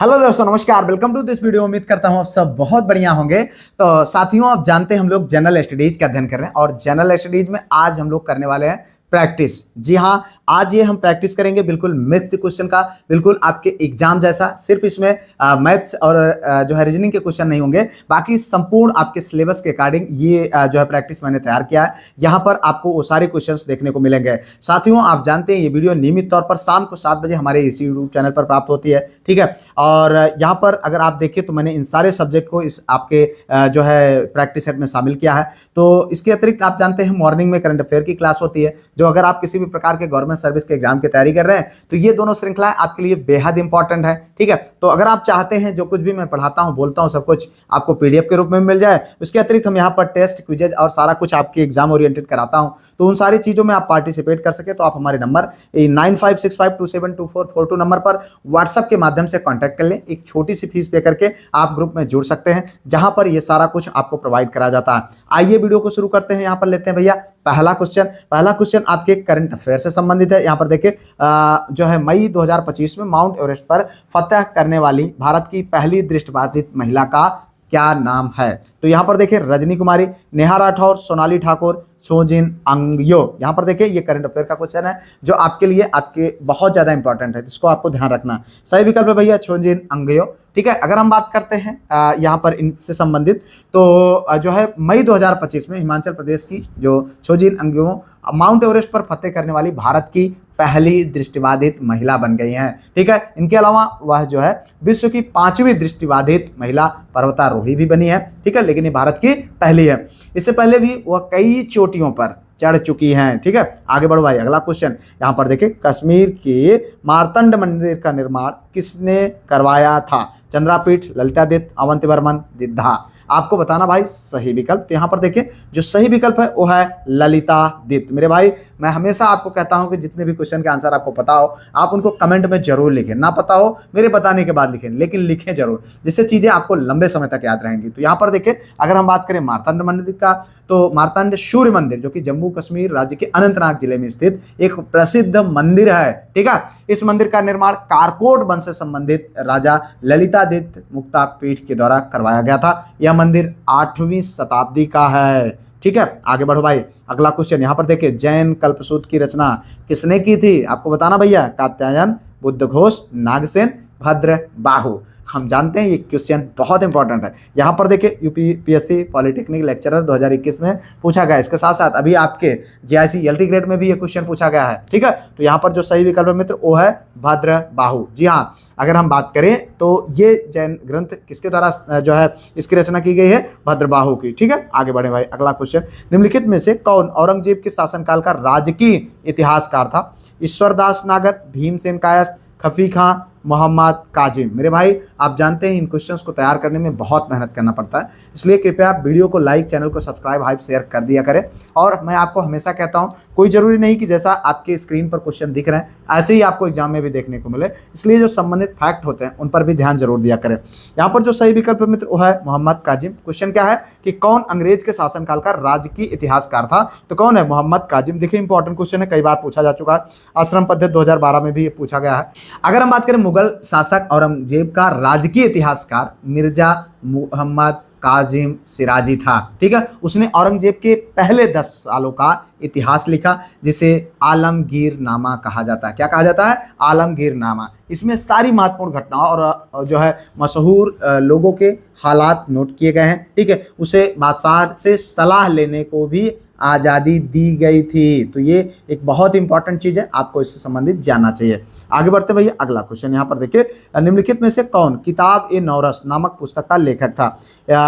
Hello दोस्तों, नमस्कार। Welcome to this video. उम्मीद करता हूं आप सब बहुत बढ़िया होंगे। तो साथियों, आप जानते हैं हम लोग जनरल स्टडीज का अध्ययन कर रहे हैं और जनरल स्टडीज में आज हम लोग करने वाले हैं प्रैक्टिस। जी हाँ, आज ये हम प्रैक्टिस करेंगे बिल्कुल मिक्स्ड क्वेश्चन का, बिल्कुल आपके एग्जाम जैसा। सिर्फ इसमें मैथ्स और जो है रीजनिंग के क्वेश्चन नहीं होंगे, बाकी संपूर्ण आपके सिलेबस के अकॉर्डिंग ये जो है प्रैक्टिस मैंने तैयार किया है। यहाँ पर आपको वो सारे क्वेश्चंस देखने को मिलेंगे। साथियों, आप जानते हैं ये वीडियो नियमित तौर पर शाम को 7 बजे हमारे इसी यूट्यूब चैनल पर प्राप्त होती है, ठीक है। और यहाँ पर अगर आप देखिए तो मैंने इन सारे सब्जेक्ट को इस आपके जो है प्रैक्टिस सेट में शामिल किया है। तो इसके अतिरिक्त आप जानते हैं मॉर्निंग में करंट अफेयर की क्लास होती है, जो अगर आप किसी भी प्रकार के गवर्नमेंट सर्विस के एग्जाम की तैयारी कर रहे हैं तो ये दोनों श्रृंखलाएं आपके लिए बेहद इंपॉर्टेंट है, ठीक है। तो अगर आप चाहते हैं जो कुछ भी मैं पढ़ाता हूं बोलता हूं सब कुछ आपको पीडीएफ के रूप में मिल जाए, उसके अतिरिक्त हम यहाँ पर टेस्ट क्विजेज और सारा कुछ आपके एग्जाम ओरिएंटेड कराता हूं, तो उन सारी चीजों में आप पार्टिसिपेट कर सके तो आप हमारे नंबर 9565272442 नंबर पर व्हाट्सएप के माध्यम से कॉन्टैक्ट कर लें। एक छोटी सी फीस पे करके आप ग्रुप में जुड़ सकते हैं, जहां पर ये सारा कुछ आपको प्रोवाइड करा जाता है। आइए वीडियो को शुरू करते हैं। यहाँ पर लेते हैं भैया पहला क्वेश्चन आपके करंट अफेयर से संबंधित है। यहाँ पर देखिए जो है मई 2025 में माउंट एवरेस्ट पर फतह करने वाली भारत की पहली दृष्टिबाधित महिला का क्या नाम है? तो यहाँ पर देखिए रजनी कुमारी, नेहा राठौर, सोनाली ठाकुर, छोजिन अंगयो। यहाँ पर देखिए ये करंट अफेयर का क्वेश्चन है जो आपके लिए आपके बहुत ज्यादा इंपॉर्टेंट है, इसको आपको ध्यान रखना। सही विकल्प है भैया छोजिन अंगयो, ठीक है। अगर हम बात करते हैं यहाँ पर इनसे संबंधित, तो जो है मई 2025 में हिमाचल प्रदेश की जो छोजिन अंगयो माउंट एवरेस्ट पर फतेह करने वाली भारत की पहली दृष्टिबाधित महिला बन गई हैं, ठीक है। इनके अलावा वह जो है विश्व की 5वीं दृष्टिबाधित महिला पर्वतारोही भी बनी है, ठीक है, लेकिन ये भारत की पहली है। इससे पहले भी वह कई चोटियों पर चढ़ चुकी हैं, ठीक है। आगे बढ़ो भाई, अगला क्वेश्चन यहाँ पर देखिए कश्मीर के मार्तंड मंदिर का निर्माण किसने करवाया था? चंद्रापीठ, ललितादित्य, अवंतिवर्मन, दिद्धा। आपको बताना भाई सही विकल्प। तो यहाँ पर देखिए जो सही विकल्प है वो है ललितादित्य। मेरे भाई, मैं हमेशा आपको कहता हूं कि जितने भी क्वेश्चन के आंसर आपको पता हो आप उनको कमेंट में जरूर लिखें, ना पता हो मेरे बताने के बाद लिखें, लेकिन लिखें जरूर, जिससे चीजें आपको लंबे समय तक याद रहेंगी। तो यहाँ पर देखिए अगर हम बात करें मार्तंड मंदिर का, तो मार्तंड सूर्य मंदिर जो कि जम्मू कश्मीर राज्य के अनंतनाग जिले में स्थित एक प्रसिद्ध मंदिर है, ठीक है। इस मंदिर का निर्माण कारकोट वंश से संबंधित राजा ललितादित्य मुक्तापीठ के द्वारा करवाया गया था। यह मंदिर 8वीं शताब्दी का है, ठीक है। आगे बढ़ो भाई, अगला क्वेश्चन यहाँ पर देखिए जैन कल्पसूत्र की रचना किसने की थी? आपको बताना भैया, कात्यायन, बुद्धघोष, नागसेन, भद्रबाहु। हम जानते हैं ये क्वेश्चन बहुत इंपॉर्टेंट है। यहाँ पर देखिए यूपीएससी पॉलिटेक्निक लेक्चरर 2021 में पूछा गया। इसके साथ साथ अभी आपके जीआईसी एलटी ग्रेड में भी ये क्वेश्चन पूछा गया है, ठीक है। तो यहाँ पर जो सही विकल्प है मित्र वो है भद्रबाहु। जी हाँ, अगर हम बात करें तो ये जैन ग्रंथ किसके द्वारा जो है इसकी रचना की गई है? भद्रबाहु की, ठीक है। आगे बढ़े भाई, अगला क्वेश्चन निम्नलिखित में से कौन औरंगजेब के शासनकाल का राजकीय इतिहासकार था? ईश्वरदास नागर, भीमसेन कायस्थ, खफी खां, मोहम्मद काजिम। मेरे भाई, आप जानते हैं इन क्वेश्चंस को तैयार करने में बहुत मेहनत करना पड़ता है, इसलिए कृपया आप वीडियो को लाइक, चैनल को सब्सक्राइब, हाइप, शेयर कर दिया करें। और मैं आपको हमेशा कहता हूं कोई जरूरी नहीं कि जैसा आपके स्क्रीन पर क्वेश्चन दिख रहे हैं ऐसे ही आपको एग्जाम में भी देखने को मिले, इसलिए जो संबंधित फैक्ट होते हैं उन पर भी ध्यान जरूर दिया करें। यहाँ पर जो सही विकल्प मित्र वो है मोहम्मद काजिम। क्वेश्चन क्या है कि कौन अंग्रेज के शासनकाल का राजकीय इतिहासकार था? तो कौन है? मोहम्मद काजिम। देखिए इंपॉर्टेंट क्वेश्चन है, कई बार पूछा जा चुका है। आश्रम पद्धति 2012 में भी ये पूछा गया है। अगर हम बात करें मुगल शासक औरंगजेब का राजकीय इतिहासकार मिर्जा मुहम्मद काजिम सिराजी था, ठीक है। उसने औरंगजेब के पहले 10 सालों का इतिहास लिखा, जिसे आलमगीर नामा कहा जाता है। क्या कहा जाता है? आलमगीर नामा। इसमें सारी महत्वपूर्ण घटनाओं और जो है मशहूर लोगों के हालात नोट किए गए हैं, ठीक है। उसे बादशाह से सलाह लेने को भी आज़ादी दी गई थी। तो ये एक बहुत इंपॉर्टेंट चीज़ है, आपको इससे संबंधित जानना चाहिए। आगे बढ़ते भैया, अगला क्वेश्चन यहाँ पर देखिए निम्नलिखित में से कौन किताब ए नौरस नामक पुस्तक का लेखक था?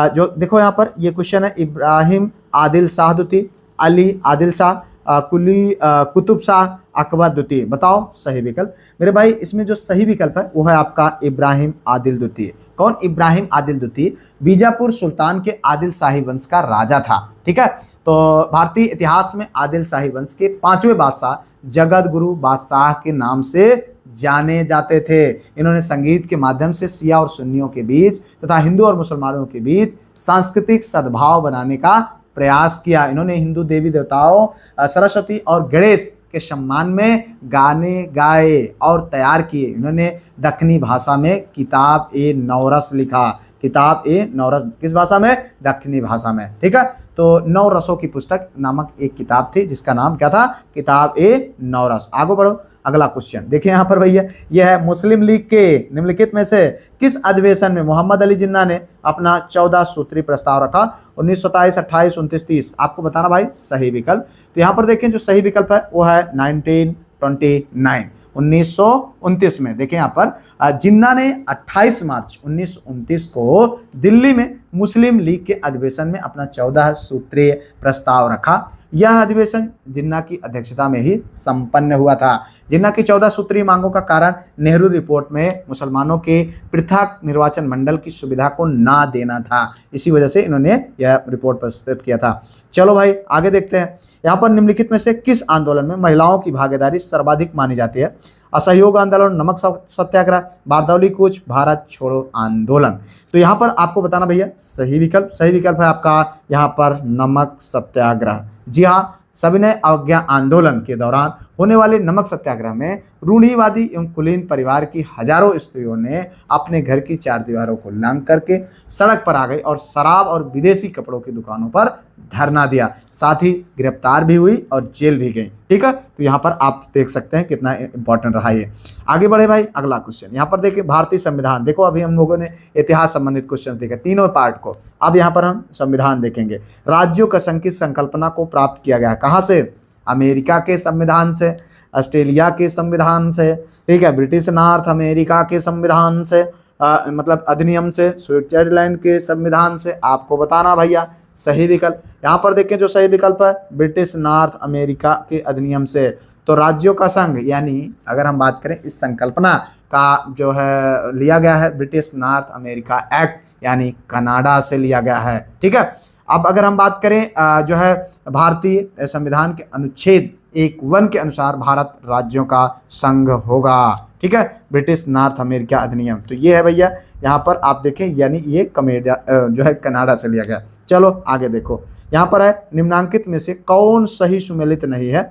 जो देखो यहाँ पर ये क्वेश्चन है इब्राहिम आदिल शाह द्वितीय, अली आदिल शाह, कुली कुतुब शाह, अकबर द्वितीय। बताओ सही विकल्प। मेरे भाई, इसमें जो सही विकल्प है वो है आपका इब्राहिम आदिल द्वितीय। कौन? इब्राहिम आदिल द्वितीय बीजापुर सुल्तान के आदिल शाही वंश का राजा था, ठीक है। तो भारतीय इतिहास में आदिल शाही वंश के 5वें बादशाह जगत गुरु बादशाह के नाम से जाने जाते थे। इन्होंने संगीत के माध्यम से शिया और सुन्नियों के बीच तथा हिंदू और मुसलमानों के बीच सांस्कृतिक सद्भाव बनाने का प्रयास किया। इन्होंने हिंदू देवी देवताओं सरस्वती और गणेश के सम्मान में गाने गाए और तैयार किए। इन्होंने दक्खनी भाषा में किताब ए नौरस लिखा। किताब ए नौरस किस भाषा में? दक्खनी भाषा में। ठीक है, तो नौ रसों की पुस्तक नामक एक किताब थी जिसका नाम क्या था? किताब ए नौरस। आगे बढ़ो, अगला क्वेश्चन देखिए यहाँ पर भैया, यह है मुस्लिम लीग के निम्नलिखित में से किस अधिवेशन में मोहम्मद अली जिन्ना ने अपना 14 सूत्री प्रस्ताव रखा? 1927, 28, 29, 30। आपको बताना भाई सही विकल्प। तो यहाँ पर देखें जो सही विकल्प है वो है 1929, 1929 में। देखें यहाँ पर जिन्ना ने 28 मार्च 1929 को दिल्ली में मुस्लिम लीग के अधिवेशन में अपना 14 सूत्रीय प्रस्ताव रखा। यह अधिवेशन जिन्ना की अध्यक्षता में ही संपन्न हुआ था। जिन्ना की 14 सूत्रीय मांगों का कारण नेहरू रिपोर्ट में मुसलमानों के पृथक निर्वाचन मंडल की सुविधा को ना देना था। इसी वजह से इन्होंने यह रिपोर्ट प्रस्तुत किया था। चलो भाई आगे देखते हैं। यहाँ पर निम्नलिखित में से किस आंदोलन में महिलाओं की भागीदारी सर्वाधिक मानी जाती है? असहयोग आंदोलन, नमक सत्याग्रह, बारदौली कूच, भारत छोड़ो आंदोलन। तो यहाँ पर आपको बताना भैया सही विकल्प। सही विकल्प है आपका यहाँ पर नमक सत्याग्रह। जी हाँ, सविनय अवज्ञा आंदोलन के दौरान होने वाले नमक सत्याग्रह में रूढ़िवादी एवं कुलीन परिवार की हजारों स्त्रियों ने अपने घर की चार दीवारों को लांघ करके सड़क पर आ गई और शराब और विदेशी कपड़ों की दुकानों पर धरना दिया। साथ ही गिरफ्तार भी हुई और जेल भी गई। ठीक है, तो यहाँ पर आप देख सकते हैं कितना इंपॉर्टेंट रहा ये। आगे बढ़े भाई, अगला क्वेश्चन यहाँ पर देखिए, भारतीय संविधान। देखो अभी हम लोगों ने इतिहास संबंधित क्वेश्चन देखे तीनों पार्ट को, अब यहाँ पर हम संविधान देखेंगे। राज्यों का संघ की संकल्पना को प्राप्त किया गया कहाँ से? अमेरिका के संविधान से, ऑस्ट्रेलिया के संविधान से, ठीक है, ब्रिटिश नॉर्थ अमेरिका के संविधान से, मतलब अधिनियम से, स्विट्जरलैंड के संविधान से। आपको बताना भैया सही विकल्प। यहाँ पर देखें जो सही विकल्प है ब्रिटिश नॉर्थ अमेरिका के अधिनियम से। तो राज्यों का संघ यानी अगर हम बात करें इस संकल्पना का जो है लिया गया है ब्रिटिश नॉर्थ अमेरिका एक्ट यानी कनाडा से लिया गया है। ठीक है, अब अगर हम बात करें जो है भारतीय संविधान के अनुच्छेद 1(1) के अनुसार भारत राज्यों का संघ होगा। ठीक है, ब्रिटिश नॉर्थ अमेरिका अधिनियम। तो ये है भैया यहाँ पर आप देखें, यानी ये जो है कनाडा से लिया गया। चलो आगे देखो, यहाँ पर है निम्नांकित में से कौन सही सुमेलित नहीं है?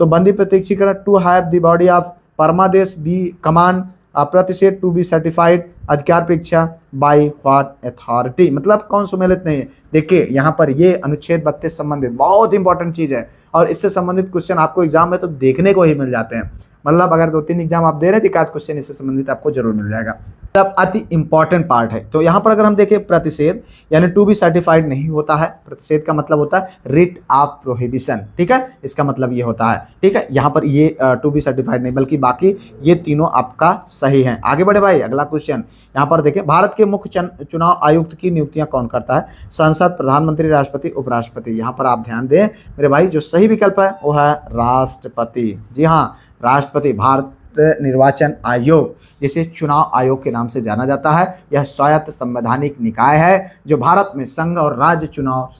तो बंदी प्रत्यक्षीकरण, to have the body of परमादेश बी कमान, प्रतिषेध, टू बी सर्टिफाइड, अधिकारपेक्षा, बाय व्हाट अथॉरिटी। मतलब कौन सुमेलित नहीं है? देखिए यहाँ पर ये अनुच्छेद 32 संबंधित बहुत इंपॉर्टेंट चीज है और इससे संबंधित क्वेश्चन आपको एग्जाम में तो देखने को ही मिल जाते हैं। मतलब अगर 2-3 एग्जाम आप दे रहे थे, एक आध क्वेश्चन इससे संबंधित आपको जरूर मिल जाएगा। तब अति इंपॉर्टेंट पार्ट है। तो यहाँ पर अगर हम देखें प्रतिषेध यानी टू बी सर्टिफाइड नहीं होता है। प्रतिषेध का मतलब होता है रिट ऑफ प्रोहिबिशन। ठीक है, इसका मतलब ये होता है। ठीक है, यहाँ पर ये टू बी सर्टिफाइड नहीं, बल्कि बाकी ये तीनों आपका सही है। आगे बढ़े भाई, अगला क्वेश्चन यहाँ पर देखें, भारत के मुख्य चुनाव आयुक्त की नियुक्तियां कौन करता है? संसद, प्रधानमंत्री, राष्ट्रपति, उपराष्ट्रपति। यहाँ पर आप ध्यान दें मेरे भाई, जो सही विकल्प है वो है राष्ट्रपति। जी हाँ, राष्ट्रपति। भारत निर्वाचन आयोग जिसे चुनाव आयोग के नाम से जाना जाता है, यह स्वायत्त संवैधानिक निकाय है जो भारत में संघ और राज्य चुनाव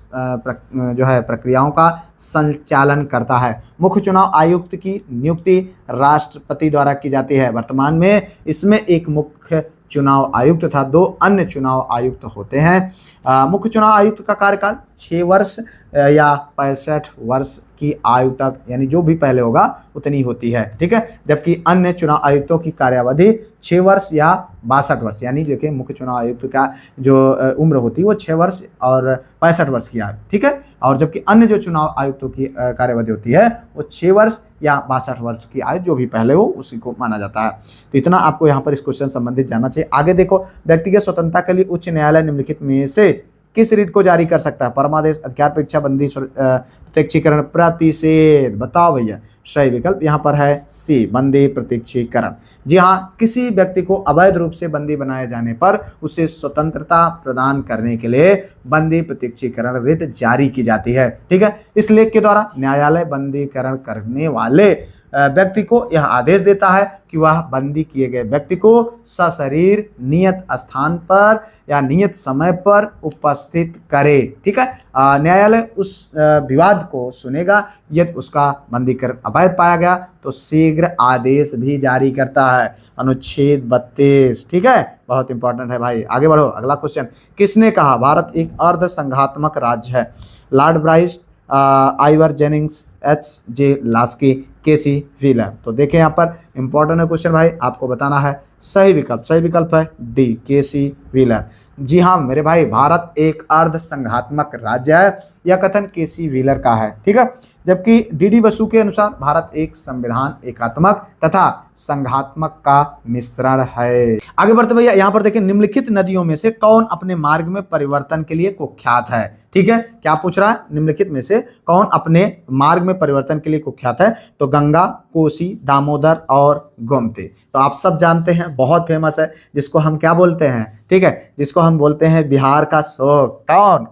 जो है प्रक्रियाओं का संचालन करता है। मुख्य चुनाव आयुक्त की नियुक्ति राष्ट्रपति द्वारा की जाती है। वर्तमान में इसमें एक मुख्य चुनाव आयुक्त तथा 2 अन्य चुनाव आयुक्त होते हैं। मुख्य चुनाव आयुक्त का कार्यकाल 6 वर्ष या 65 वर्ष की आयु तक, यानी जो भी पहले होगा उतनी होती है। ठीक है, जबकि अन्य चुनाव आयुक्तों की कार्यावधि 6 वर्ष या 62 वर्ष, यानी देखिए मुख्य चुनाव आयुक्त का जो उम्र होती है वो 6 वर्ष और 65 वर्ष की आयु। ठीक है, और जबकि अन्य जो चुनाव आयुक्तों की कार्यावधि होती है वो 6 वर्ष या 62 वर्ष की आयु, जो भी पहले हो उसी को माना जाता है। तो इतना आपको यहाँ पर इस क्वेश्चन संबंधित जानना चाहिए। आगे देखो, व्यक्तिगत स्वतंत्रता के लिए उच्च न्यायालय निम्नलिखित में से किस रीट को जारी कर सकता है? परमादेश, अधिकारपेक्षा, बंदी प्रत्यक्षीकरण, प्रतिषेध। बताओ भैया सही विकल्प यहाँ पर है सी, बंदी प्रत्यक्षीकरण। जी हाँ, किसी व्यक्ति को अवैध रूप से बंदी बनाए जाने पर उसे स्वतंत्रता प्रदान करने के लिए बंदी प्रत्यक्षीकरण रिट जारी की जाती है। ठीक है, इस लेख के द्वारा न्यायालय बंदीकरण करने वाले व्यक्ति को यह आदेश देता है कि वह बंदी किए गए व्यक्ति को सशरीर नियत स्थान पर या नियत समय पर उपस्थित करे। ठीक है, न्यायालय उस विवाद को सुनेगा। यदि उसका बंदीकरण अवैध पाया गया तो शीघ्र आदेश भी जारी करता है। अनुच्छेद 32। ठीक है, बहुत इंपॉर्टेंट है भाई। आगे बढ़ो, अगला क्वेश्चन, किसने कहा भारत एक अर्ध संघात्मक राज्य है? Lord Bryce, Ivor Jennings, H J Laski. K C. Wheare देखें यहाँ पर इंपॉर्टेंट है क्वेश्चन भाई, आपको बताना है सही विकल्प है डी केसी व्हीलर। जी हाँ मेरे भाई, भारत एक अर्ध संघात्मक राज्य है, यह कथन केसी व्हीलर का है, ठीक है। जबकि डीडी बसु के अनुसार भारत एक संविधान एकात्मक तथा संघात्मक का मिश्रण है। आगे बढ़ते भैया, यहाँ पर देखिए निम्नलिखित नदियों में से कौन अपने मार्ग में परिवर्तन के लिए कुख्यात है, ठीक है। क्या पूछ रहा है, निम्नलिखित में से कौन अपने मार्ग में परिवर्तन के लिए कुख्यात है, तो गंगा, कोसी, दामोदर और गोमती। तो आप सब जानते हैं, बहुत फेमस है, जिसको हम क्या बोलते हैं, ठीक है, जिसको हम बोलते हैं बिहार का शोक, कौन,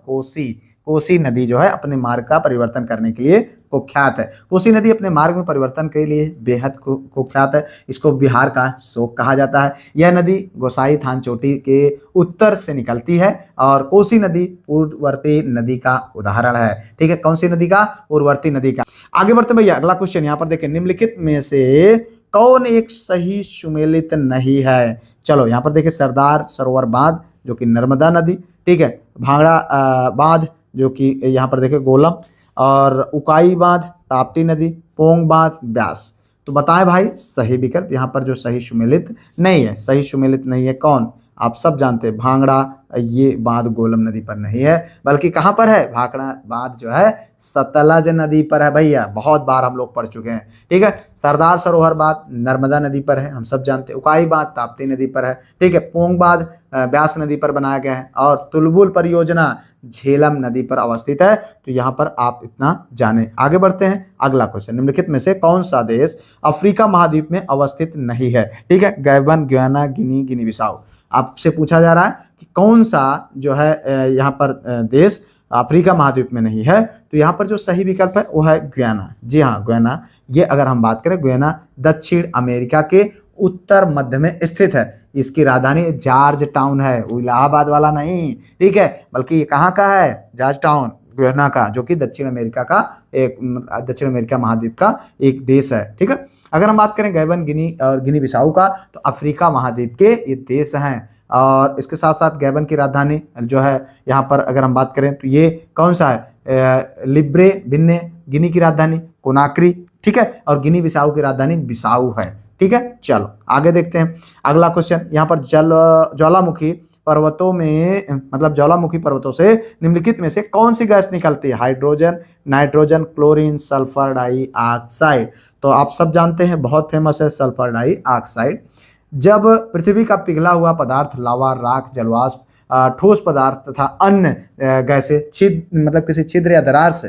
कोसी नदी जो है अपने मार्ग का परिवर्तन करने के लिए कुख्यात है। कोसी नदी अपने मार्ग में परिवर्तन के लिए बेहद कुख्यात है, इसको बिहार का शोक कहा जाता है। यह नदी गोसाई थान चोटी के उत्तर से निकलती है और कोसी नदी पूर्ववर्ती नदी का उदाहरण है, ठीक है। कौन सी नदी का, पूर्ववर्ती नदी का। आगे बढ़ते भैया, अगला क्वेश्चन यहाँ पर देखिए, निम्नलिखित में से कौन एक सही सुमेलित नहीं है। चलो यहाँ पर देखिए, सरदार सरोवर बांध जो कि नर्मदा नदी, ठीक है, भांगड़ा बांध जो कि यहाँ पर देखिए गोलम, और उकाई बांध ताप्ती नदी, पोंग बांध ब्यास। तो बताएं भाई सही विकल्प, यहाँ पर जो सही सुमेलित नहीं है, सही सुमेलित नहीं है कौन, आप सब जानते हैं भांगड़ा, ये बांध गोलम नदी पर नहीं है, बल्कि कहाँ पर है, भाखड़ा बांध जो है सतलज नदी पर है भैया, बहुत बार हम लोग पढ़ चुके हैं, ठीक है। सरदार सरोवर बांध नर्मदा नदी पर है, हम सब जानते हैं। उकाई बांध ताप्ती नदी पर है, ठीक है। पोंग बांध ब्यास नदी पर बनाया गया है, और तुलबुल परियोजना झेलम नदी पर अवस्थित है। तो यहाँ पर आप इतना जाने। आगे बढ़ते हैं, अगला क्वेश्चन, निम्नलिखित में से कौन सा देश अफ्रीका महाद्वीप में अवस्थित नहीं है, ठीक है। गैबन, गुयाना, गिनी बिसाऊ। आपसे पूछा जा रहा है कि कौन सा जो है यहाँ पर देश अफ्रीका महाद्वीप में नहीं है, तो यहाँ पर जो सही विकल्प है वो है गुयाना। जी हाँ गुयाना, ये अगर हम बात करें, गुयाना दक्षिण अमेरिका के उत्तर मध्य में स्थित है। इसकी राजधानी जॉर्ज टाउन है, वो इलाहाबाद वाला नहीं, ठीक है, बल्कि ये कहाँ का है, जॉर्ज टाउन गुयाना का, जो कि दक्षिण अमेरिका का एक, दक्षिण अमेरिका महाद्वीप का एक देश है, ठीक है। अगर हम बात करें गैबन, गिनी और गिनी बिसाऊ का, तो अफ्रीका महाद्वीप के ये देश हैं। और इसके साथ साथ गैबन की राजधानी जो है यहाँ पर अगर हम बात करें तो ये कौन सा है, लिब्रे बिन्ने। गिनी की राजधानी कोनाक्री, ठीक है, और गिनी बिसाऊ की राजधानी बिसाऊ है, ठीक है। चलो आगे देखते हैं अगला क्वेश्चन। यहाँ पर ज्वालामुखी पर्वतों में, मतलब ज्वालामुखी पर्वतों से निम्नलिखित में से कौन सी गैस निकलती है, hydrogen, nitrogen, chlorine, sulphur dioxide. तो आप सब जानते हैं, बहुत फेमस है सल्फर डाइऑक्साइड। जब पृथ्वी का पिघला हुआ पदार्थ, लावा, राख, जलवाष्प, ठोस पदार्थ तथा अन्य गैसें मतलब किसी छिद्र या दरार से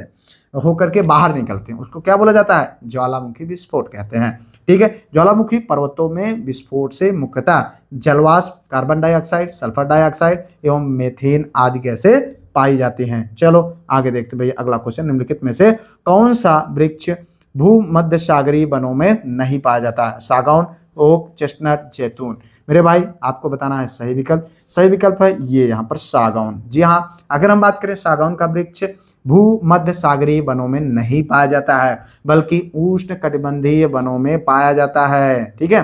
होकर के बाहर निकलते हैं, उसको क्या बोला जाता है, ज्वालामुखी विस्फोट कहते हैं, ठीक है। ज्वालामुखी पर्वतों में विस्फोट से मुख्यतः जलवाष्प, कार्बन डाइऑक्साइड, सल्फर डाइऑक्साइड एवं मेथेन आदि गैसें पाई जाती हैं। चलो आगे देखते भैया अगला क्वेश्चन, निम्नलिखित में से कौन सा वृक्ष भूमध्य सागरीय वनों में नहीं पाया जाता है, सागौन, ओक, चेस्टनट, जैतून। मेरे भाई आपको बताना है सही विकल्प, सही विकल्प है ये यहाँ पर सागौन। जी हाँ, अगर हम बात करें सागौन का वृक्ष भूमध्य सागरीय वनों में नहीं पाया जाता है, बल्कि उष्ण कटिबंधीय वनों में पाया जाता है, ठीक है।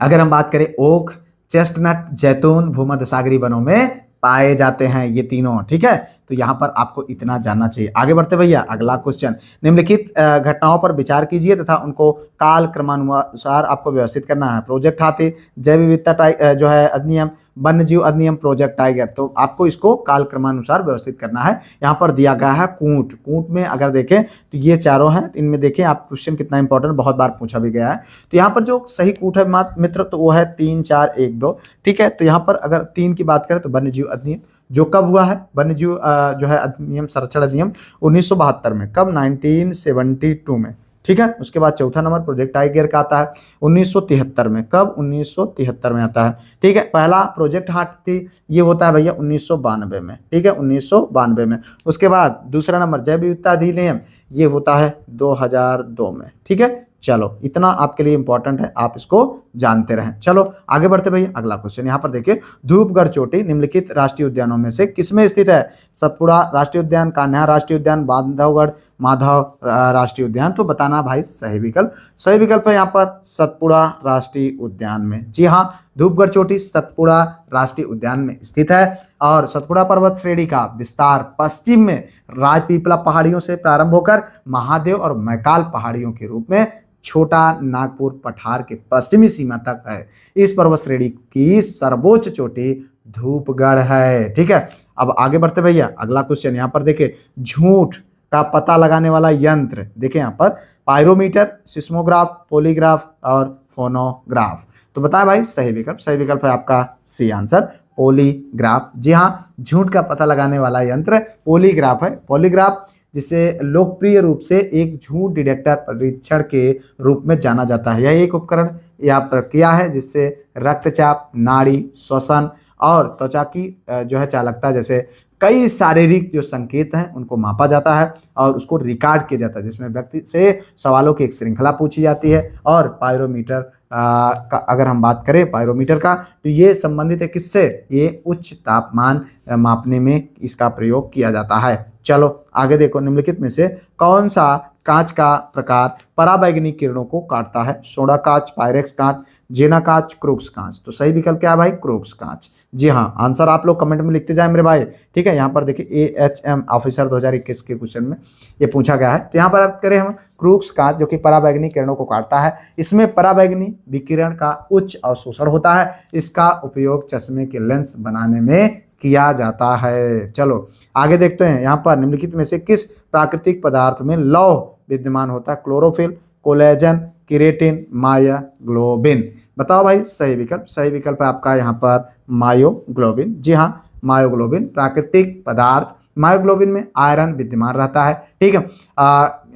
अगर हम बात करें ओक, चेस्टनट, जैतून भूमध्य सागरीय वनों में पाए जाते हैं ये तीनों, ठीक है। तो यहाँ पर आपको इतना जानना चाहिए। आगे बढ़ते भैया अगला क्वेश्चन, निम्नलिखित घटनाओं पर विचार कीजिए तथा उनको काल क्रमानुसार आपको व्यवस्थित करना है। प्रोजेक्ट हाथी, जैव विविधता जो है अधिनियम, वन्य जीव अधिनियम, प्रोजेक्ट टाइगर। तो आपको इसको काल क्रमानुसार व्यवस्थित करना है। यहाँ पर दिया गया है कूट, कूट में अगर देखें तो ये चारों हैं, इनमें देखें आप क्वेश्चन कितना इंपॉर्टेंट, बहुत बार पूछा भी गया है। तो यहाँ पर जो सही कूट है मित्र, तो वो है 3, 4, 1, 2, ठीक है। तो यहाँ पर अगर 3 की बात करें तो वन्य जीव अधिनियम, जो कब हुआ है, वन्य जीव जो है अधिनियम, संरक्षण अधिनियम 1972 में, कब, 1972 में, ठीक है। उसके बाद चौथा नंबर प्रोजेक्ट टाइगर का आता है 1973 में, कब, 1973 में आता है, ठीक है। पहला प्रोजेक्ट हाथी ये होता है भैया 1992 में, ठीक है, 1992 में। उसके बाद दूसरा नंबर जैव विविधता अधिनियम ये होता है 2002 में, ठीक है। चलो इतना आपके लिए इंपॉर्टेंट है, आप इसको जानते रहें। चलो आगे बढ़ते भैया अगला क्वेश्चन, यहाँ पर देखिए धूपगढ़ चोटी निम्नलिखित राष्ट्रीय उद्यानों में से किसमें स्थित है, सतपुड़ा राष्ट्रीय उद्यान, कान्हा राष्ट्रीय उद्यान, बांधवगढ़ माधव राष्ट्रीय उद्यान, तो बताना भाई सही विकल्प। सही विकल्प है यहाँ पर सतपुड़ा राष्ट्रीय उद्यान में। जी हाँ, धूपगढ़ चोटी सतपुड़ा राष्ट्रीय उद्यान में स्थित है और सतपुड़ा पर्वत श्रेणी का विस्तार पश्चिम में राजपीपला पहाड़ियों से प्रारंभ होकर महादेव और मैकाल पहाड़ियों के रूप में छोटा नागपुर पठार के पश्चिमी सीमा तक है। इस पर्वत श्रेणी की सर्वोच्च चोटी धूपगढ़ है। ठीक है, अब आगे बढ़ते भैया, अगला क्वेश्चन यहाँ पर देखिए, झूठ का पता लगाने वाला यंत्र, देखिए यहाँ पर पायरोमीटर, सिस्मोग्राफ, पॉलीग्राफ और फोनोग्राफ। तो बताएं भाई सही विकल्प। सही विकल्प है आपका सी आंसर, पॉलीग्राफ। जी हाँ, झूठ का पता लगाने वाला यंत्र पॉलीग्राफ है। पॉलीग्राफ जिसे लोकप्रिय रूप से एक झूठ डिटेक्टर परीक्षण के रूप में जाना जाता है। यह एक उपकरण या प्रक्रिया है जिससे रक्तचाप, नाड़ी, श्वसन और त्वचा की जो है चालकता जैसे कई शारीरिक जो संकेत हैं उनको मापा जाता है और उसको रिकॉर्ड किया जाता है, जिसमें व्यक्ति से सवालों की एक श्रृंखला पूछी जाती है। और पायरोमीटर का अगर हम बात करें पायरोमीटर का, तो ये संबंधित है किससे, ये उच्च तापमान मापने में इसका प्रयोग किया जाता है। चलो आगे देखो, निम्नलिखित में से कौन सा कांच का प्रकार पराबैंगनी किरणों को काटता है? सोडा कांच, पायरेक्स कांच, जेना कांच, क्रूक्स कांच। तो सही विकल्प क्या है भाई? क्रूक्स कांच। जी हाँ, आंसर आप लोग कमेंट में लिखते जाए मेरे भाई। ठीक है, यहाँ पर देखिए AHM ऑफिसर 2021 के क्वेश्चन में ये पूछा गया है। तो यहाँ पर आप करें हम क्रूक्स कांच जो कि पराबैंगनी किरणों को काटता है। इसमें पराबैंगनी विकिरण का उच्च अवशोषण होता है। इसका उपयोग चश्मे के लेंस बनाने में किया जाता है। चलो आगे देखते हैं, यहाँ पर निम्नलिखित में से किस प्राकृतिक पदार्थ में लौह विद्यमान होता है? Chlorophyll, collagen, keratin, myoglobin. बताओ भाई सही विकल्प। सही विकल्प है आपका यहाँ पर मायोग्लोबिन। जी हाँ, मायोग्लोबिन प्राकृतिक पदार्थ। मायोग्लोबिन में आयरन विद्यमान रहता है। ठीक है,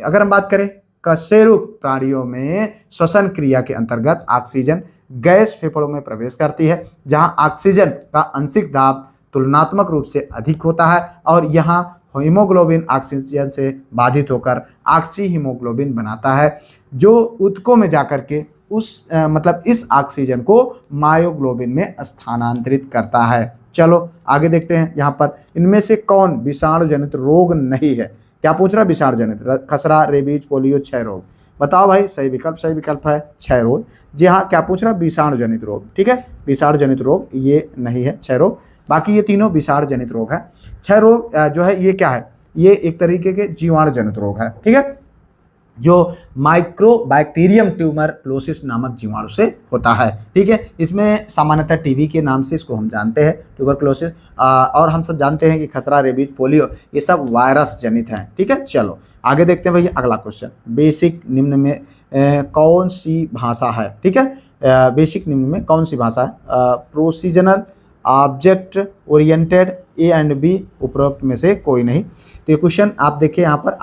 अगर हम बात करें कशेरुक प्राणियों में श्वसन क्रिया के अंतर्गत ऑक्सीजन गैस फेफड़ों में प्रवेश करती है, जहाँ ऑक्सीजन का आंशिक दाब तुलनात्मक रूप से अधिक होता है और यहाँ हीमोग्लोबिन ऑक्सीजन से बाधित होकर ऑक्सी हीमोग्लोबिन बनाता है, जो ऊतकों में जाकर के मतलब इस ऑक्सीजन को मायोग्लोबिन में स्थानांतरित करता है। चलो आगे देखते हैं, यहाँ पर इनमें से कौन विषाणु जनित रोग नहीं है? क्या पूछ रहा है? विषाणु जनित, खसरा, रेबीज, पोलियो, क्षय रोग। बताओ भाई सही विकल्प। सही विकल्प है क्षय रोग। जी हाँ, क्या पूछ रहा है? विषाणु जनित रोग। ठीक है, विषाणु जनित रोग ये नहीं है क्षय रोग, बाकी ये तीनों विषाणु जनित रोग है। क्षय रोग जो है ये क्या है? ये एक तरीके के जीवाणु जनित रोग है। ठीक है, जो माइक्रोबैक्टीरियम ट्यूबरक्लोसिस नामक जीवाणु से होता है। ठीक है, इसमें सामान्यतः टीबी के नाम से इसको हम जानते हैं, ट्यूबरक्लोसिस। और हम सब जानते हैं कि खसरा, रेबीज, पोलियो ये सब वायरस जनित हैं। ठीक है, चलो आगे देखते हैं भैया अगला क्वेश्चन। बेसिक निम्न में कौन सी भाषा है? ठीक है, बेसिक निम्न में कौन सी भाषा है? Procedural, object oriented, A and B, उपरोक्त में से कोई नहीं। तो ये क्वेश्चन आप देखिए, यहाँ पर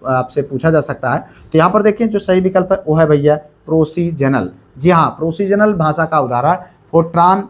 आपसे पूछा जा सकता है। तो यहाँ पर देखिए जो सही विकल्प है वो है भैया प्रोसीजनल। जी हाँ, प्रोसीजनल भाषा का उदाहरण फोर्ट्रान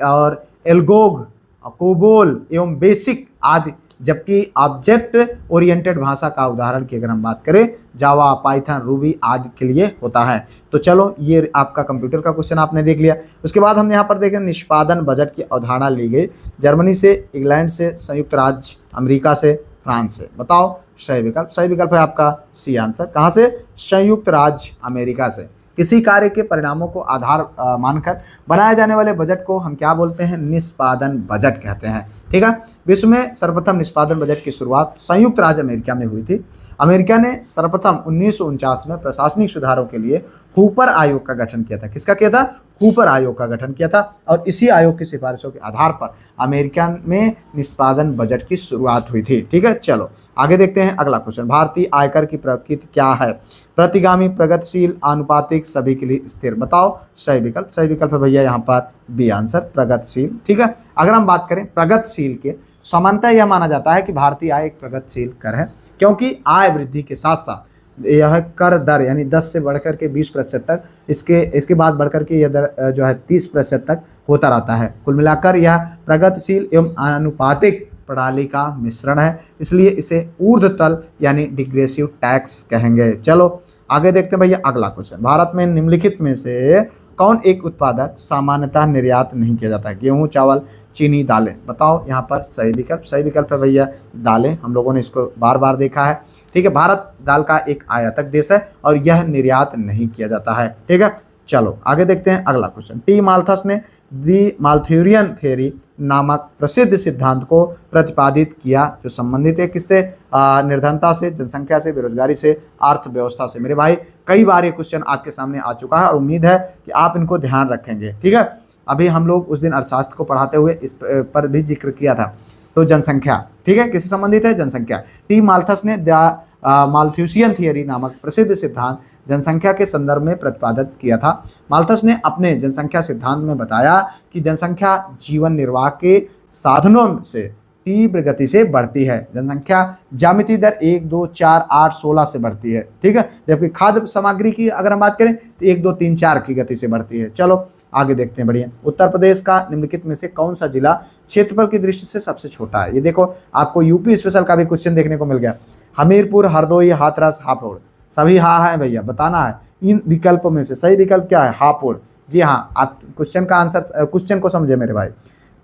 और एल्गोग, कोबोल एवं बेसिक आदि, जबकि ऑब्जेक्ट ओरिएंटेड भाषा का उदाहरण की अगर हम बात करें जावा, पाइथन, रूबी आदि के लिए होता है। तो चलो ये आपका कंप्यूटर का क्वेश्चन आपने देख लिया। उसके बाद हम यहाँ पर देखें निष्पादन बजट की अवधारणा ली गई जर्मनी से, इंग्लैंड से, संयुक्त राज्य अमेरिका से, फ्रांस से। बताओ सही विकल्प। सही विकल्प है आपका सी आंसर। कहाँ से? संयुक्त राज्य अमेरिका से। किसी कार्य के परिणामों को आधार मानकर बनाए जाने वाले बजट को हम क्या बोलते हैं? निष्पादन बजट कहते हैं। ठीक है, विश्व में सर्वप्रथम निष्पादन बजट की शुरुआत संयुक्त राज्य अमेरिका में हुई थी। अमेरिका ने सर्वप्रथम 1949 में प्रशासनिक सुधारों के लिए हूपर आयोग का गठन किया था। किसका किया था? हूपर आयोग का गठन किया था और इसी आयोग की सिफारिशों के आधार पर अमेरिका में निष्पादन बजट की शुरुआत हुई थी। ठीक है, चलो आगे देखते हैं अगला क्वेश्चन। भारतीय आयकर की प्रकृति क्या है? प्रतिगामी, प्रगतिशील, आनुपातिक, सभी के लिए स्थिर। बताओ सही विकल्प। सही विकल्प है भैया यहाँ पर बी आंसर, प्रगतिशील। ठीक है, अगर हम बात करें प्रगतिशील के, सामान्यतः यह माना जाता है कि भारतीय आय एक प्रगतिशील कर है, क्योंकि आय वृद्धि के साथ साथ यह कर दर यानी 10 से बढ़कर के 20% तक, इसके बाद बढ़कर के यह दर जो है 30% तक होता रहता है। कुल मिलाकर यह प्रगतिशील एवं आनुपातिक प्रणाली का मिश्रण है, इसलिए इसे ऊर्ध्वतल यानी डिग्रेसिव टैक्स कहेंगे। चलो आगे देखते हैं भैया अगला क्वेश्चन। भारत में निम्नलिखित में से कौन एक उत्पादक सामान्यतः निर्यात नहीं किया जाता है? गेहूं, चावल, चीनी, दालें। बताओ यहाँ पर सही विकल्प। सही विकल्प है भैया दालें। हम लोगों ने इसको बार बार देखा है। ठीक है, भारत दाल का एक आयातक देश है और यह निर्यात नहीं किया जाता है। ठीक है, चलो आगे देखते हैं अगला क्वेश्चन। टी माल्थस ने दी माल्थुरियन थ्योरी नामक प्रसिद्ध सिद्धांत को प्रतिपादित किया जो संबंधित है किससे, निर्धनता से, जनसंख्या से, बेरोजगारी से, अर्थव्यवस्था से। मेरे भाई कई बार ये क्वेश्चन आपके सामने आ चुका है और उम्मीद है कि आप इनको ध्यान रखेंगे। ठीक है, अभी हम लोग उस दिन अर्थशास्त्र को पढ़ाते हुए इस पर भी जिक्र किया था। तो जनसंख्या, ठीक है, किससे संबंधित है, जनसंख्या। टी माल्थस ने द माल्थुसियन थियरी नामक प्रसिद्ध सिद्धांत जनसंख्या के संदर्भ में प्रतिपादित किया था। माल्थस ने अपने जनसंख्या सिद्धांत में बताया कि जनसंख्या जीवन निर्वाह के साधनों से तीव्र गति से बढ़ती है। जनसंख्या ज्यामितीय दर 1, 2, 4, 8, 16 से बढ़ती है। ठीक है, जबकि खाद्य सामग्री की अगर हम बात करें तो 1, 2, 3, 4 की गति से बढ़ती है। चलो आगे देखते हैं। बढ़िया, उत्तर प्रदेश का निम्नलिखित में से कौन सा जिला क्षेत्रफल की दृष्टि से सबसे छोटा है। ये देखो आपको यूपी स्पेशल का भी क्वेश्चन देखने को मिल गया। हमीरपुर, हरदोई, हाथरस, हापुड़, सभी हाँ है भैया, बताना है इन विकल्पों में से सही विकल्प क्या है, हापुड़। जी हाँ, आप क्वेश्चन का आंसर, क्वेश्चन को समझे मेरे भाई।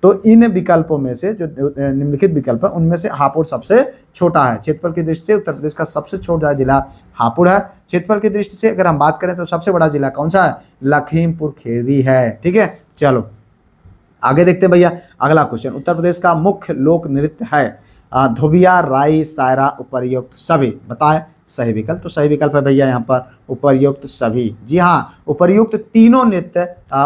तो इन विकल्पों में से जो निम्नलिखित विकल्प है उनमें से हापुड़ सबसे छोटा है। क्षेत्रफल की दृष्टि से उत्तर प्रदेश का सबसे छोटा जिला हापुड़ है। क्षेत्रफल की दृष्टि से अगर हम बात करें तो सबसे बड़ा जिला कौन सा है, लखीमपुर खीरी है। ठीक है, चलो आगे देखते हैं भैया अगला क्वेश्चन। उत्तर प्रदेश का मुख्य लोक नृत्य है धोबिया, राई, सायरा, उपर्युक्त सभी। बताएं सही विकल्प। तो सही विकल्प है भैया यहाँ पर उपर्युक्त सभी। जी हाँ, उपर्युक्त तीनों नृत्य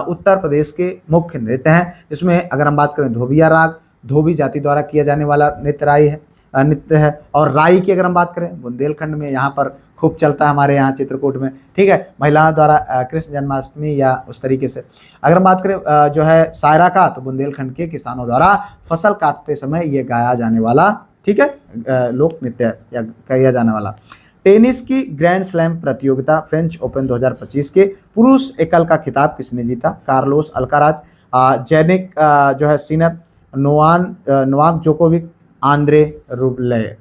उत्तर प्रदेश के मुख्य नृत्य हैं, जिसमें अगर हम बात करें धोबिया राग धोबी जाति द्वारा किया जाने वाला नृत्य है। और राई की अगर हम बात करें बुंदेलखंड में यहाँ पर खूब चलता है, हमारे यहाँ चित्रकूट में। ठीक है, महिलाओं द्वारा कृष्ण जन्माष्टमी या उस तरीके से। अगर हम बात करें जो है सायरा का, तो बुंदेलखंड के किसानों द्वारा फसल काटते समय ये गाया जाने वाला, ठीक है, लोक नृत्य या किया जाने वाला। टेनिस की ग्रैंड स्लैम प्रतियोगिता फ्रेंच ओपन 2025 के पुरुष एकल का खिताब किसने जीता। कार्लोस अल्काराज, जेनिक जो है Sinner, Novak Djokovic, Andre Rublev.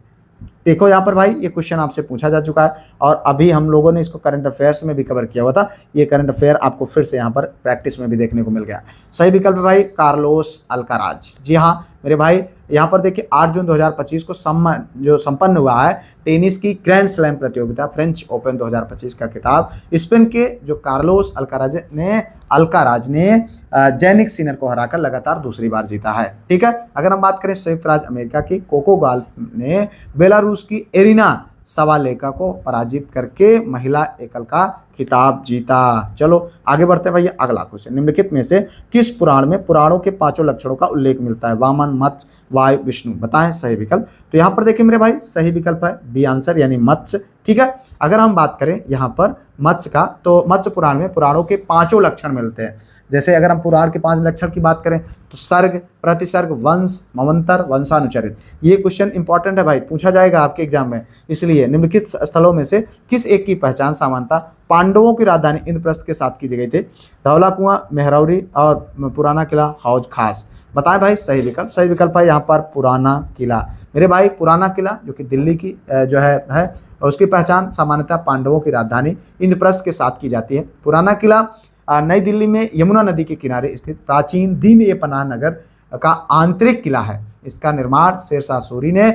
देखो यहाँ पर भाई ये क्वेश्चन आपसे पूछा जा चुका है और अभी हम लोगों ने इसको करंट अफेयर्स में भी कवर किया हुआ था। ये करंट अफेयर आपको फिर से यहाँ पर प्रैक्टिस में भी देखने को मिल गया। सही विकल्प है भाई कार्लोस अल्काराज। जी हाँ मेरे भाई, यहाँ पर देखिए 8 जून 2025 को संपन्न हुआ है टेनिस की ग्रैंड स्लैम प्रतियोगिता फ्रेंच ओपन 2025 का खिताब स्पेन के जो कार्लोस अल्काराज ने जेनिक सिनर को हराकर लगातार दूसरी बार जीता है। ठीक है, अगर हम बात करें संयुक्त राज्य अमेरिका की कोको गॉल्फ ने बेलारूस की एरिना सवालेका को पराजित करके महिला एकल का खिताब जीता। चलो आगे बढ़ते हैं भैया अगला क्वेश्चन। निम्नलिखित में से किस पुराण में पुराणों के 5 लक्षणों का उल्लेख मिलता है। वामन, मत्स्य, वायु, विष्णु। बताएं सही विकल्प। तो यहाँ पर देखिए मेरे भाई सही विकल्प है बी आंसर यानी मत्स्य। ठीक है, अगर हम बात करें यहाँ पर मत्स्य का, तो मत्स्य पुराण में पुराणों के 5 लक्षण मिलते हैं। जैसे अगर हम पुराण के 5 लक्षण की बात करें तो सर्ग, प्रतिसर्ग, वंश, मवंतर, वंशानुचरित। ये क्वेश्चन इंपॉर्टेंट है भाई, पूछा जाएगा आपके एग्जाम में। इसलिए निम्नलिखित स्थलों में से किस एक की पहचान सामान्यता पांडवों की राजधानी इंद्रप्रस्थ के साथ की गई थी। धौला कुआं, मेहरौरी और पुराना किला हौज खास। बताएं भाई सही विकल्प। सही विकल्प है यहाँ पर पुराना किला। मेरे भाई पुराना किला जो कि दिल्ली की जो है उसकी पहचान सामान्यतः पांडवों की राजधानी इंद्रप्रस्थ के साथ की जाती है। पुराना किला नई दिल्ली में यमुना नदी के किनारे स्थित प्राचीन दीन-ए-पनाह नगर का आंतरिक किला है। इसका निर्माण शेरशाह सूरी ने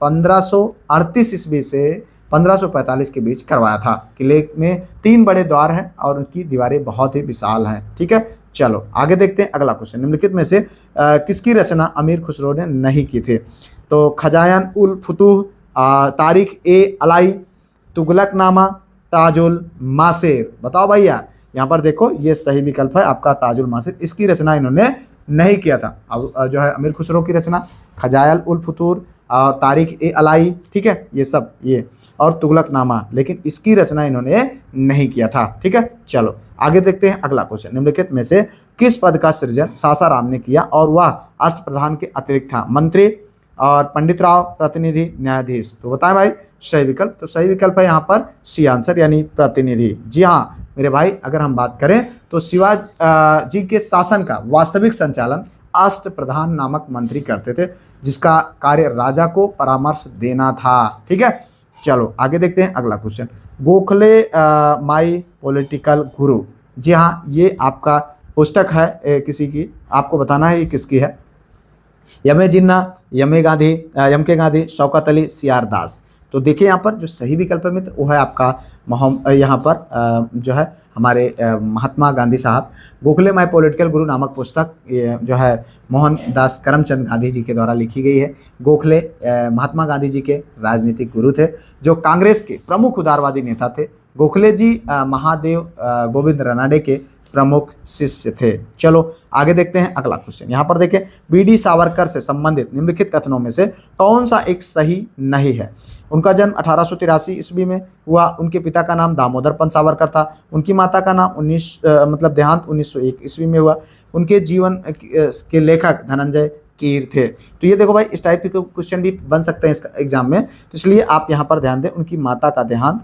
1538 ईस्वी से 1545 के बीच करवाया था। किले में 3 बड़े द्वार हैं और उनकी दीवारें बहुत ही विशाल हैं। ठीक है, चलो आगे देखते हैं अगला क्वेश्चन। निम्नलिखित में से किसकी रचना अमीर खुसरो ने नहीं की थी। तो खजायान उल फुतूह, तारीख ए अलाई, तुगलकनामा, ताजुल मासिर। बताओ भैया, यहाँ पर देखो ये सही विकल्प है आपका ताजुल मासिर। इसकी रचना इन्होंने नहीं किया था। अब जो है अमीर खुसरो की रचना खजायल उल फुतूर और तारीख ए अलाई, ठीक है, ये सब ये और तुगलकनामा, लेकिन इसकी रचना इन्होंने नहीं किया था। ठीक है, चलो आगे देखते हैं अगला क्वेश्चन। निम्नलिखित में से किस पद का सृजन सासाराम ने किया और वह अष्ट प्रधान के अतिरिक्त था। मंत्री और पंडित राव, प्रतिनिधि, न्यायाधीश। तो बताएं भाई सही विकल्प। तो सही विकल्प है यहाँ पर सी आंसर यानी प्रतिनिधि। जी हाँ मेरे भाई, अगर हम बात करें तो शिवाजी जी के शासन का वास्तविक संचालन अष्ट प्रधान नामक मंत्री करते थे, जिसका कार्य राजा को परामर्श देना था। ठीक है, चलो आगे देखते हैं अगला क्वेश्चन। गोखले माई पॉलिटिकल गुरु। जी हाँ, ये आपका पुस्तक है किसी की, आपको बताना है ये किसकी है। यमे जिन्ना, यम के गांधी, शौकत अली, सी आर दास। तो देखिए यहाँ पर जो सही विकल्प है मित्र वो है आपका यहाँ पर जो है हमारे महात्मा गांधी साहब। गोखले माय पॉलिटिकल गुरु नामक पुस्तक जो है मोहनदास करमचंद गांधी जी के द्वारा लिखी गई है। गोखले महात्मा गांधी जी के राजनीतिक गुरु थे, जो कांग्रेस के प्रमुख उदारवादी नेता थे। गोखले जी महादेव गोविंद रानडे के प्रमुख शिष्य थे। चलो आगे देखते हैं अगला क्वेश्चन। यहाँ पर देखें, बीडी सावरकर से संबंधित निम्नलिखित कथनों में से कौन सा एक सही नहीं है। उनका जन्म 1883 ईस्वी में हुआ। उनके पिता का नाम दामोदर पंत सावरकर था। उनकी माता का नाम देहांत 1901 ईस्वी में हुआ। उनके जीवन के लेखक धनंजय कीर थे। तो ये देखो भाई, इस टाइप के क्वेश्चन भी बन सकते हैं इसका एग्जाम में, तो इसलिए आप यहाँ पर ध्यान दें। उनकी माता का देहांत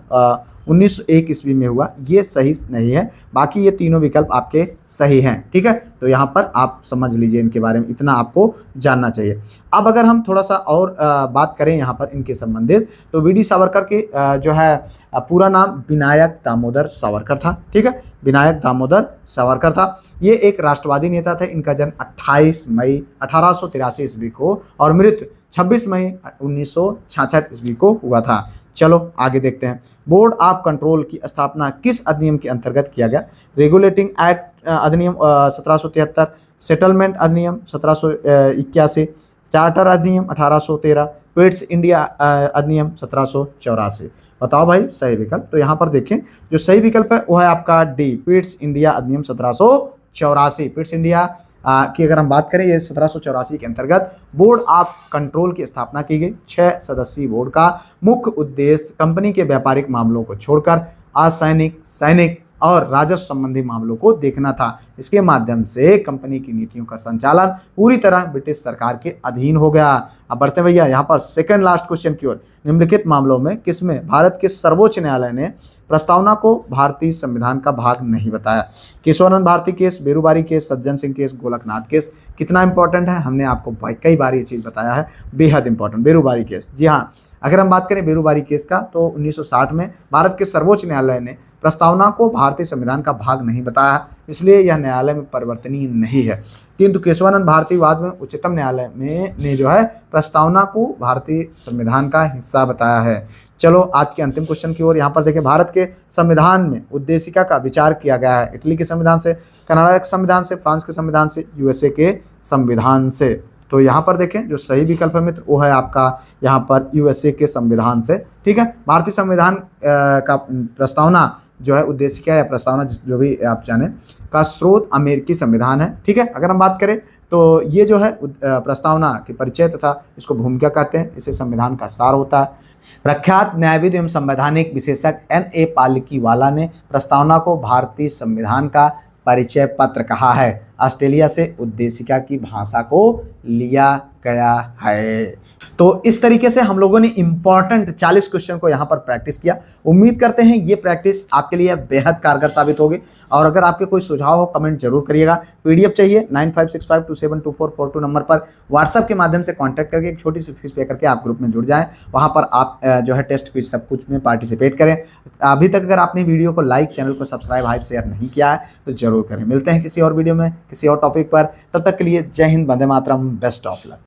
1901 ईस्वी में हुआ, ये सही नहीं है। बाकी ये तीनों विकल्प आपके सही हैं, ठीक है। तो यहाँ पर आप समझ लीजिए इनके बारे में, इतना आपको जानना चाहिए। अब अगर हम थोड़ा सा और बात करें यहाँ पर इनके संबंधित, तो वीडी सावरकर के जो है पूरा नाम विनायक दामोदर सावरकर था, ठीक है। विनायक दामोदर सावरकर था। ये एक राष्ट्रवादी नेता थे। इनका जन्म 28 मई 1883 ईस्वी को और मृत्यु 26 मई 1966 ईस्वी को हुआ था। चलो आगे देखते हैं। बोर्ड ऑफ कंट्रोल की स्थापना किस अधिनियम के अंतर्गत किया गया। रेगुलेटिंग एक्ट अधिनियम 1773, सेटलमेंट अधिनियम 1781, चार्टर अधिनियम 1813, पिट्स इंडिया अधिनियम 1784। बताओ भाई सही विकल्प। तो यहाँ पर देखें, जो सही विकल्प है वो है आपका डी, पिट्स इंडिया अधिनियम 1784। पिट्स इंडिया की अगर हम बात करें, ये 1784 के अंतर्गत बोर्ड ऑफ कंट्रोल की स्थापना की गई। 6 सदस्यीय बोर्ड का मुख्य उद्देश्य कंपनी के व्यापारिक मामलों को छोड़कर असैनिक, सैनिक और राजस्व संबंधी मामलों को देखना था। इसके माध्यम से कंपनी की नीतियों का संचालन पूरी तरह ब्रिटिश सरकार के अधीन हो गया। अब बढ़ते भैया यहाँ पर सेकंड लास्ट क्वेश्चन की ओर। निम्नलिखित मामलों में किसमें भारत के सर्वोच्च न्यायालय ने प्रस्तावना को भारतीय संविधान का भाग नहीं बताया। Keshavananda Bharti case, Berubari case, Sajjan Singh case, Golaknath case. कितना इंपॉर्टेंट है, हमने आपको कई बार ये चीज़ बताया है, बेहद इंपॉर्टेंट बेरूबारी केस। जी हाँ, अगर हम बात करें बेरूबारी केस का, तो 1960 में भारत के सर्वोच्च न्यायालय ने प्रस्तावना को भारतीय संविधान का भाग नहीं बताया, इसलिए यह न्यायालय में परिवर्तनीय नहीं है। किंतु केशवानंद भारती बाद में उच्चतम न्यायालय में ने जो है प्रस्तावना को भारतीय संविधान का हिस्सा बताया है। चलो आज के अंतिम क्वेश्चन की ओर। यहाँ पर देखें, भारत के संविधान में उद्देशिका का विचार किया गया है इटली के संविधान से, कनाडा के संविधान से, फ्रांस के संविधान से, यूएसए के संविधान से। तो यहाँ पर देखें, जो सही विकल्प है मित्र वो है आपका यहाँ पर यूएसए के संविधान से, ठीक है। भारतीय संविधान का प्रस्तावना जो है उद्देशिका या प्रस्तावना जो भी आप जाने का स्रोत अमेरिकी संविधान है, ठीक है। अगर हम बात करें तो ये जो है प्रस्तावना के परिचय तथा इसको भूमिका कहते हैं, इसे संविधान का सार होता है। प्रख्यात न्यायविद एवं संवैधानिक विशेषज्ञ N.A. पालिकीवाला ने प्रस्तावना को भारतीय संविधान का परिचय पत्र कहा है। ऑस्ट्रेलिया से उद्देशिका की भाषा को लिया गया है। तो इस तरीके से हम लोगों ने इंपॉर्टेंट 40 क्वेश्चन को यहाँ पर प्रैक्टिस किया। उम्मीद करते हैं ये प्रैक्टिस आपके लिए बेहद कारगर साबित होगी। और अगर आपके कोई सुझाव हो कमेंट जरूर करिएगा। पीडीएफ चाहिए 9565272442 नंबर पर व्हाट्सएप के माध्यम से कांटेक्ट करके एक छोटी सी फीस पे करके आप ग्रुप में जुड़ जाएं। वहाँ पर आप जो है टेस्ट क्विज सब कुछ में पार्टिसिपेट करें। अभी तक अगर आपने वीडियो को लाइक, चैनल को सब्सक्राइब, हाइप, शेयर नहीं किया है तो जरूर करें। मिलते हैं किसी और वीडियो में किसी और टॉपिक पर। तब तक के लिए जय Hind, Vande Mataram, best of luck.